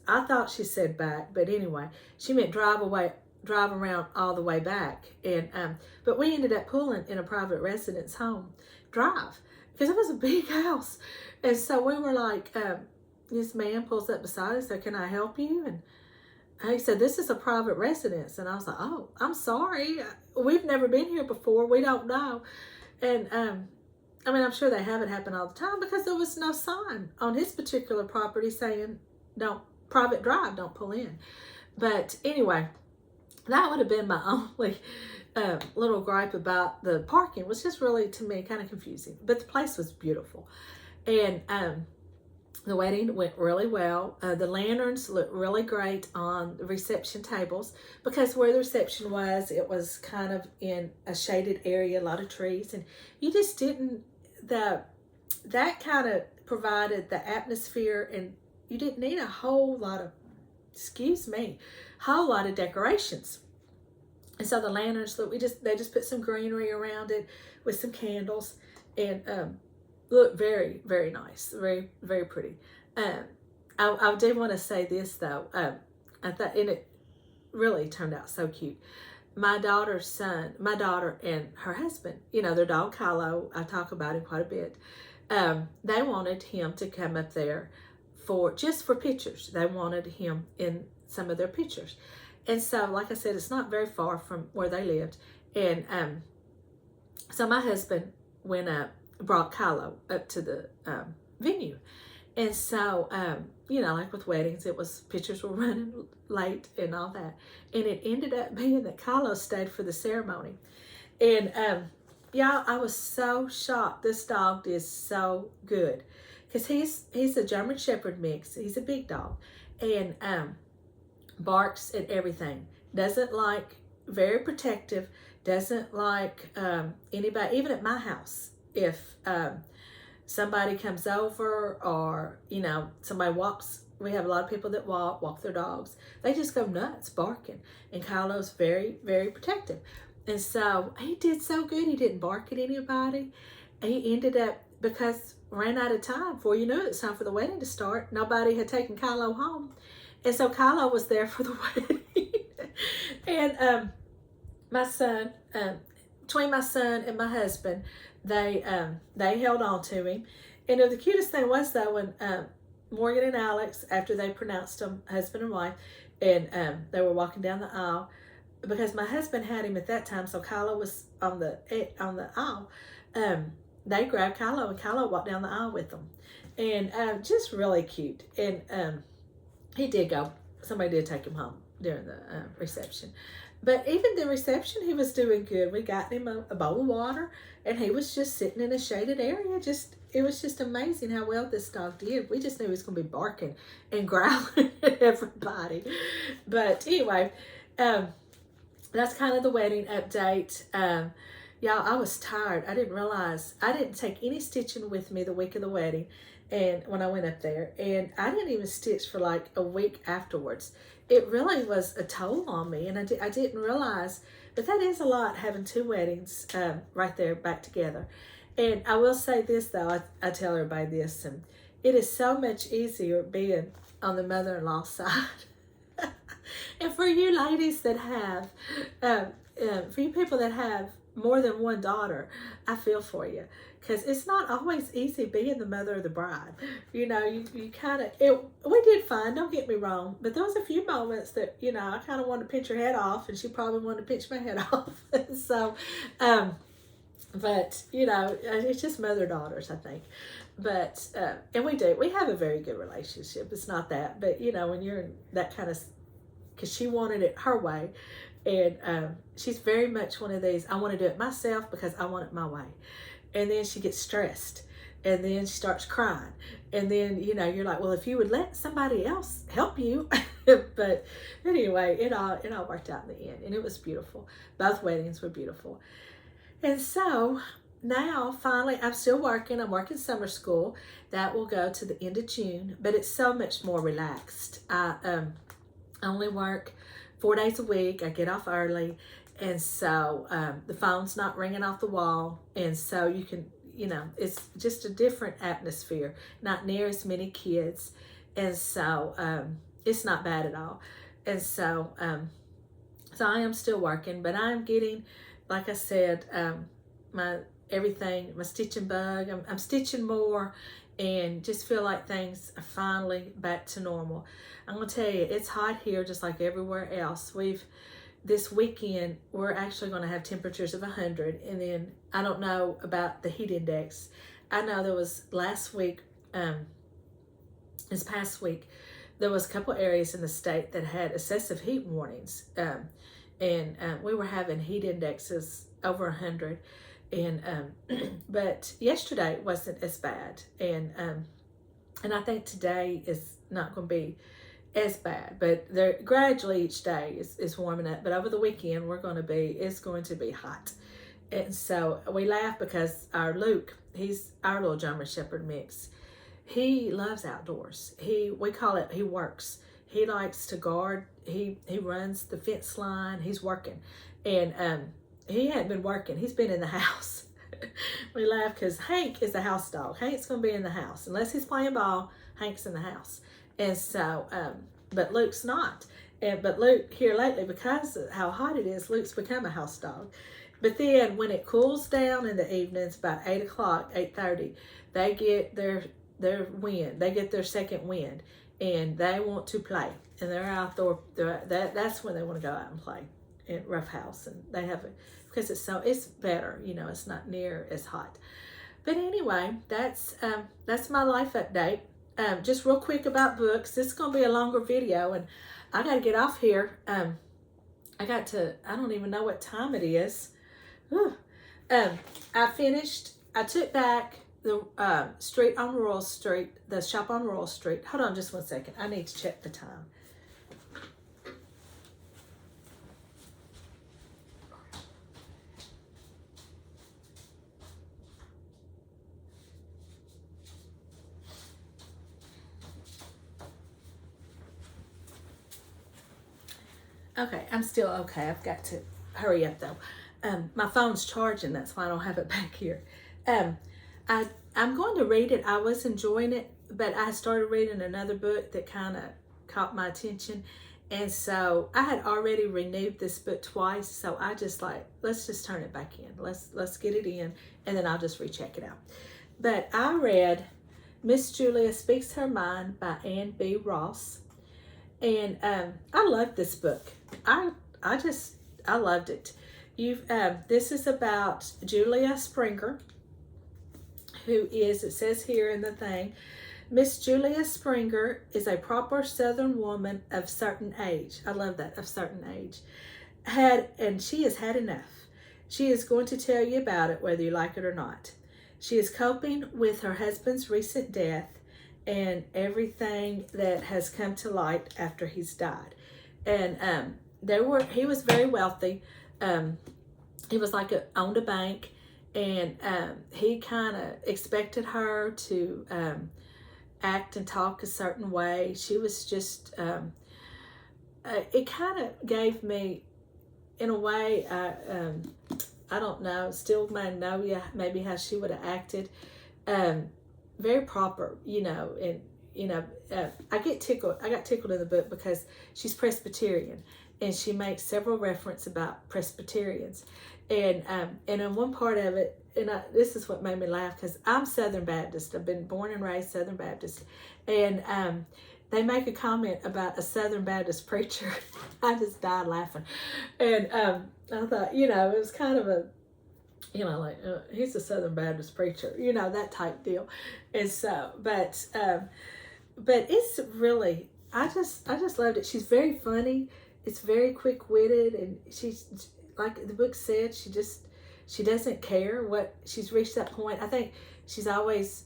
I thought she said back, but anyway, she meant drive around all the way back. And but we ended up pulling in a private residence home drive, because it was a big house. And so we were like, this man pulls up beside us, said, can I help you? And he said, this is a private residence. And I was like, oh, I'm sorry. We've never been here before. We don't know. And I'm sure they have it happen all the time, because there was no sign on his particular property saying, don't, private drive, don't pull in. But anyway, that would have been my only little gripe about the parking. Was just really, to me, kind of confusing. But the place was beautiful. And the wedding went really well. The lanterns looked really great on the reception tables, because where the reception was, it was kind of in a shaded area, a lot of trees, and you just didn't, that kind of provided the atmosphere, and you didn't need a whole lot of, whole lot of decorations. And so the lanterns, look, they just put some greenery around it with some candles, and look very, very nice, very, very pretty. I did want to say this though. I thought, and it really turned out so cute. My daughter and her husband, their dog Kylo, I talk about him quite a bit. They wanted him to come up there just for pictures. They wanted him in some of their pictures. And so, like I said, it's not very far from where they lived. And so my husband went up, brought Kylo up to the venue. And so, you know, like with weddings, pictures were running late and all that. And it ended up being that Kylo stayed for the ceremony. And y'all, I was so shocked. This dog did so good. Because he's a German Shepherd mix. He's a big dog. And barks at everything. Doesn't like, very protective. Doesn't like anybody, even at my house. If somebody comes over or, you know, somebody walks, we have a lot of people that walk their dogs. They just go nuts barking. And Kylo's very, very protective. And so he did so good. He didn't bark at anybody. He ended up, because ran out of time before you knew it, it's time for the wedding to start. Nobody had taken Kylo home. And so Kylo was there for the wedding. And my son, between my son and my husband, they held on to him. And the cutest thing was, though, when Morgan and Alex, after they pronounced them husband and wife, and they were walking down the aisle, because my husband had him at that time, so Kylo was on the aisle. They grabbed Kylo, and Kylo walked down the aisle with them, and just really cute. And he did go. Somebody did take him home during the reception. But even the reception, he was doing good. We got him a bowl of water, and he was just sitting in a shaded area. It was just amazing how well this dog did. We just knew he was going to be barking and growling at everybody. But anyway, that's kind of the wedding update. Y'all, I was tired. I didn't realize, I didn't take any stitching with me the week of the wedding, and when I went up there, and I didn't even stitch for like a week afterwards. It really was a toll on me, and I didn't realize, but that is a lot, having two weddings right there back together. And I will say this, though, I tell everybody this, and it is so much easier being on the mother-in-law side. And for you ladies that have, for you people that have more than one daughter, I feel for you, because it's not always easy being the mother of the bride. You know, you kind of, we did fine, don't get me wrong, but there was a few moments that, you know, I kind of wanted to pinch her head off, and she probably wanted to pinch my head off. So, but, you know, it's just mother-daughters, I think. But, and we have a very good relationship. It's not that, but, you know, when you're in that kind of, because she wanted it her way. And she's very much one of these, I want to do it myself because I want it my way. And then she gets stressed, and then she starts crying. And then, you know, you're like, well, if you would let somebody else help you. But anyway, it all worked out in the end, and it was beautiful. Both weddings were beautiful. And so now, finally, I'm still working. I'm working summer school. That will go to the end of June, but it's so much more relaxed. I only work 4 days a week. I get off early, and so the phone's not ringing off the wall, and so you can, you know, it's just a different atmosphere, not near as many kids, and so it's not bad at all. And so so I am still working, but I'm getting, like I said, my stitching bug. I'm stitching more, and just feel like things are finally back to normal. I'm gonna tell you, it's hot here just like everywhere else. This weekend, we're actually gonna have temperatures of 100, and then I don't know about the heat index. I know there was last week, this past week, there was a couple areas in the state that had excessive heat warnings, and we were having heat indexes over 100. And but yesterday wasn't as bad, and I think today is not going to be as bad, but they're gradually each day is warming up. But over the weekend, it's going to be hot. And so we laugh because our Luke, he's our little German Shepherd mix. He loves outdoors. We call it, he works. He likes to guard. He runs the fence line. He's working, and he hadn't been working. He's been in the house. We laugh because Hank is a house dog. Hank's going to be in the house. Unless he's playing ball, Hank's in the house. And so, but Luke's not. But Luke, here lately, because of how hot it is, Luke's become a house dog. But then when it cools down in the evenings, about 8 o'clock, 8:30, they get their their wind. They get their second wind, and they want to play, and they're outdoor. That's when they want to go out and play in Rough House, and they have it because it's better. It's not near as hot. But anyway, that's my life update. Just real quick about books. This is gonna be a longer video, and I gotta get off here. I don't even know what time it is. I took back the the shop on Royal Street. Hold on just 1 second. I need to check the time. Okay, I'm still okay. I've got to hurry up though. My phone's charging, that's why I don't have it back here. I'm going to read it. I was enjoying it, but I started reading another book that kind of caught my attention. And so I had already renewed this book twice, so I just let's just turn it back in. Let's get it in, and then I'll just recheck it out. But I read Miss Julia Speaks Her Mind by Ann B. Ross. And I loved this book. I loved it. This is about Julia Springer, who is, it says here in the thing, Miss Julia Springer is a proper Southern woman of certain age. I love that, of certain age. And she has had enough. She is going to tell you about it, whether you like it or not. She is coping with her husband's recent death and everything that has come to light after he's died. And he was very wealthy. He was owned a bank, and he kind of expected her to act and talk a certain way. She was just, it kind of gave me, in a way, I don't know, still Magnolia, maybe how she would have acted. Very proper, and I got tickled in the book because she's Presbyterian, and she makes several references about Presbyterians, and in one part of it, and this is what made me laugh, because I'm Southern Baptist. I've been born and raised Southern Baptist, and they make a comment about a Southern Baptist preacher. I just died laughing, and I thought, it was kind of a, he's a Southern Baptist preacher, that type deal. And so, but it's really, I just loved it. She's very funny. It's very quick-witted, and she's, like the book said, she doesn't care what, she's reached that point. I think she's always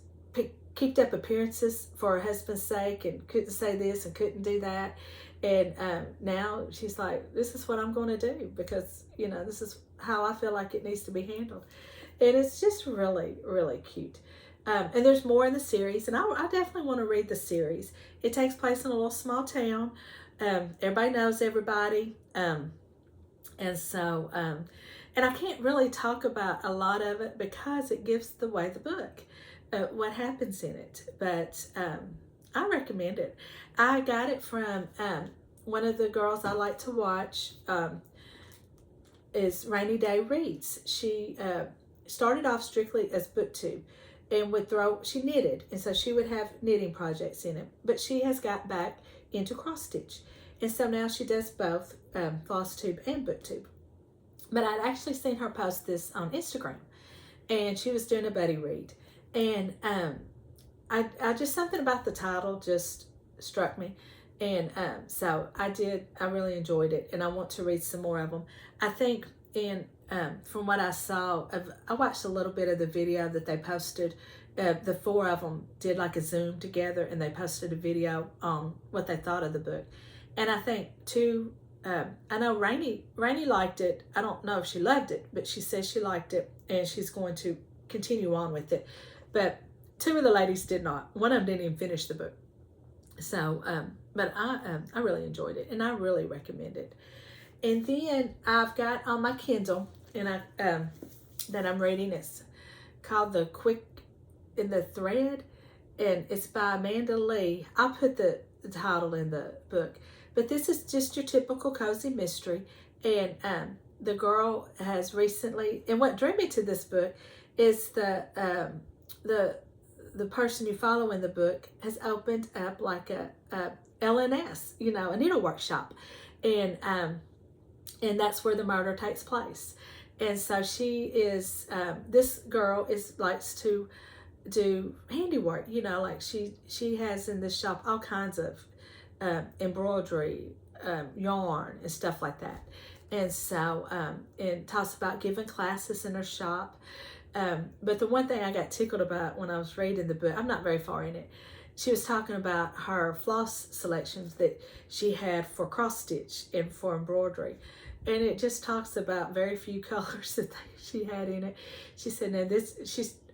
kept up appearances for her husband's sake, and couldn't say this and couldn't do that. And now she's like, this is what I'm going to do, because, this is how I feel like it needs to be handled. And it's just really, really cute. And there's more in the series, and I definitely want to read the series. It takes place in a little small town. Everybody knows everybody. And so, and I can't really talk about a lot of it because it gives away the book, what happens in it. But I recommend it. I got it from one of the girls I like to watch, is Rainy Day Reads. She started off strictly as BookTube, and she knitted, and so she would have knitting projects in it, but she has got back into cross stitch, and so now she does both Flosstube and BookTube. But I'd actually seen her post this on Instagram, and she was doing a buddy read, and I just, something about the title just struck me. And so I really enjoyed it, and I want to read some more of them. I think from what I saw, I watched a little bit of the video that they posted. The four of them did like a Zoom together, and they posted a video on what they thought of the book. And I think I know Rainy liked it. I don't know if she loved it, but she says she liked it, and she's going to continue on with it. But two of the ladies did not. One of them didn't even finish the book. So, but I really enjoyed it, and I really recommend it. And then I've got on my Kindle, and that I'm reading, it's called The Quick in the Thread, and it's by Amanda Lee. I'll put the title in the book, but this is just your typical cozy mystery. And the girl has recently, and what drew me to this book is the the person you follow in the book has opened up like a LNS, you know, a needle workshop, and that's where the murder takes place. And so she is, this girl likes to do handiwork, you know, like she has in this shop all kinds of embroidery, yarn and stuff like that. And so, and talks about giving classes in her shop. But the one thing I got tickled about when I was reading the book, I'm not very far in it, she was talking about her floss selections that she had for cross stitch and for embroidery. And it just talks about very few colors that she had in it. She said, now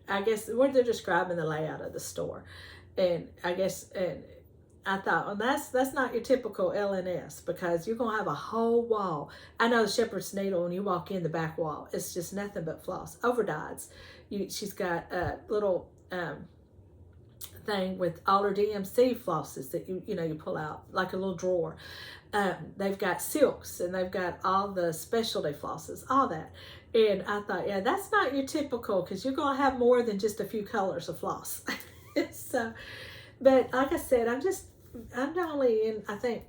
I guess where they're describing the layout of the store. And I guess, and I thought, well, that's not your typical LNS, because you're going to have a whole wall. I know the shepherd's needle, when you walk in the back wall, it's just nothing but floss. Overdyes. She's got a little thing with all her DMC flosses that you pull out, like a little drawer. They've got silks, and they've got all the specialty flosses, all that. And I thought, yeah, that's not your typical, because you're going to have more than just a few colors of floss. So, but like I said, I'm only in, I think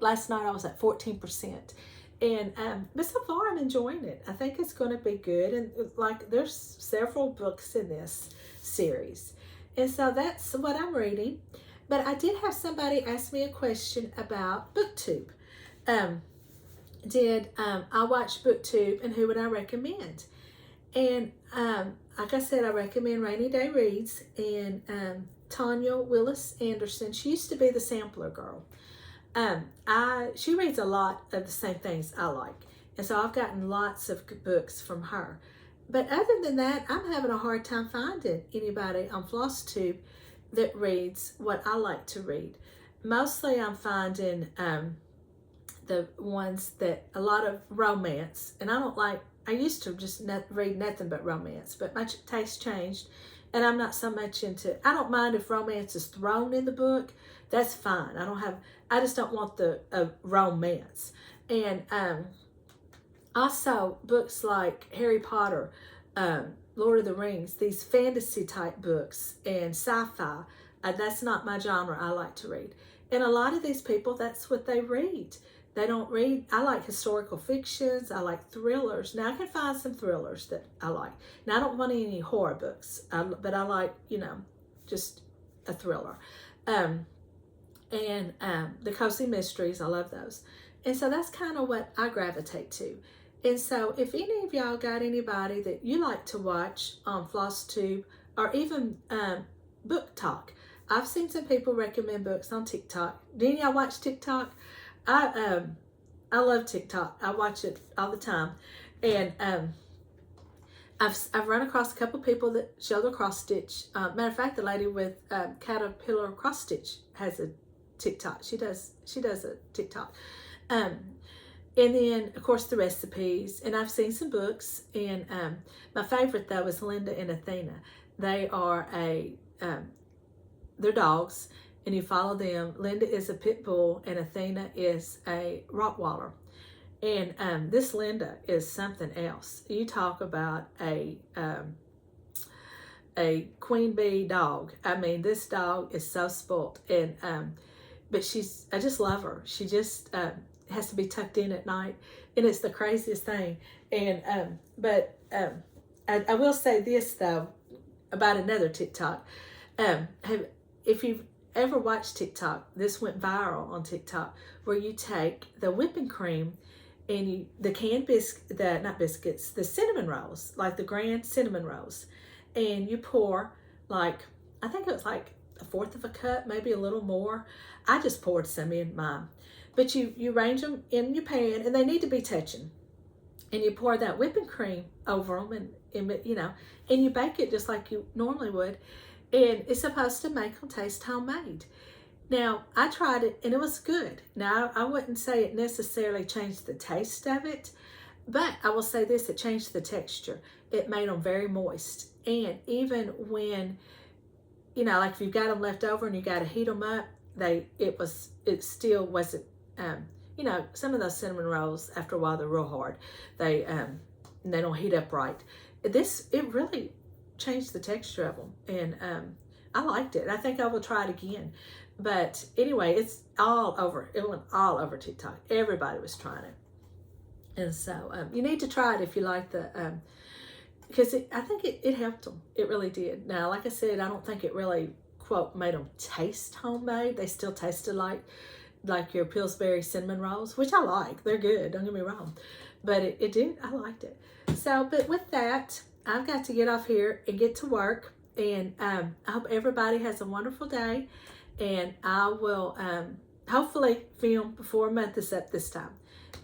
last night I was at 14%. And, but so far I'm enjoying it. I think it's going to be good. And like, there's several books in this series. And so that's what I'm reading. But I did have somebody ask me a question about BookTube. I watch BookTube, and who would I recommend? And like I said, I recommend Rainy Day Reads and Tanya Willis Anderson. She used to be the sampler girl. She reads a lot of the same things I like. And so I've gotten lots of books from her. But other than that, I'm having a hard time finding anybody on Flosstube that reads what I like to read. Mostly I'm finding the ones that, a lot of romance. And I used to just read nothing but romance, but my taste changed. And I'm not so much into, I don't mind if romance is thrown in the book. That's fine. I just don't want the romance. And also books like Harry Potter, Lord of the Rings, these fantasy type books and sci-fi, that's not my genre I like to read. And a lot of these people, that's what they read. They don't read, I like historical fictions, I like thrillers. Now I can find some thrillers that I like. Now I don't want any horror books, but I like, just a thriller. And the cozy mysteries, I love those. And so that's kind of what I gravitate to. And so if any of y'all got anybody that you like to watch on Flosstube, or even Book Talk. I've seen some people recommend books on TikTok. Do any of y'all watch TikTok? I love TikTok. I watch it all the time. And I've run across a couple people that show the cross stitch. Matter of fact, the lady with Caterpillar cross stitch has a TikTok. She does a TikTok. And then, of course, the recipes. And I've seen some books. And my favorite, though, is Linda and Athena. They are they're dogs, and you follow them. Linda is a pit bull, and Athena is a Rottweiler. And this Linda is something else. You talk about a queen bee dog. I mean, this dog is so spoilt. And but I just love her. She just has to be tucked in at night, and it's the craziest thing. And I will say this though about another TikTok. If you've ever watched TikTok, this went viral on TikTok, where you take the whipping cream and the canned the cinnamon rolls, like the grand cinnamon rolls, and you pour I think it was like a fourth of a cup, maybe a little more. I just poured some in mine. But you arrange them in your pan, and they need to be touching. And you pour that whipping cream over them, and you bake it just like you normally would. And it's supposed to make them taste homemade. Now, I tried it, and it was good. Now, I wouldn't say it necessarily changed the taste of it, but I will say this, it changed the texture. It made them very moist. And even when, like if you've got them left over and you got to heat them up, it still wasn't, some of those cinnamon rolls, after a while, they're real hard. They don't heat up right. It really changed the texture of them, and I liked it. I think I will try it again. But anyway, it's all over. It went all over TikTok. Everybody was trying it. And so you need to try it if you like the, because I think it helped them. It really did. Now, like I said, I don't think it really, quote, made them taste homemade. They still tasted like your Pillsbury cinnamon rolls, which I like. They're good, don't get me wrong. But it did, I liked it. So, but with that, I've got to get off here and get to work. And I hope everybody has a wonderful day. And I will hopefully film before a month is up this time.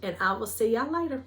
And I will see y'all later.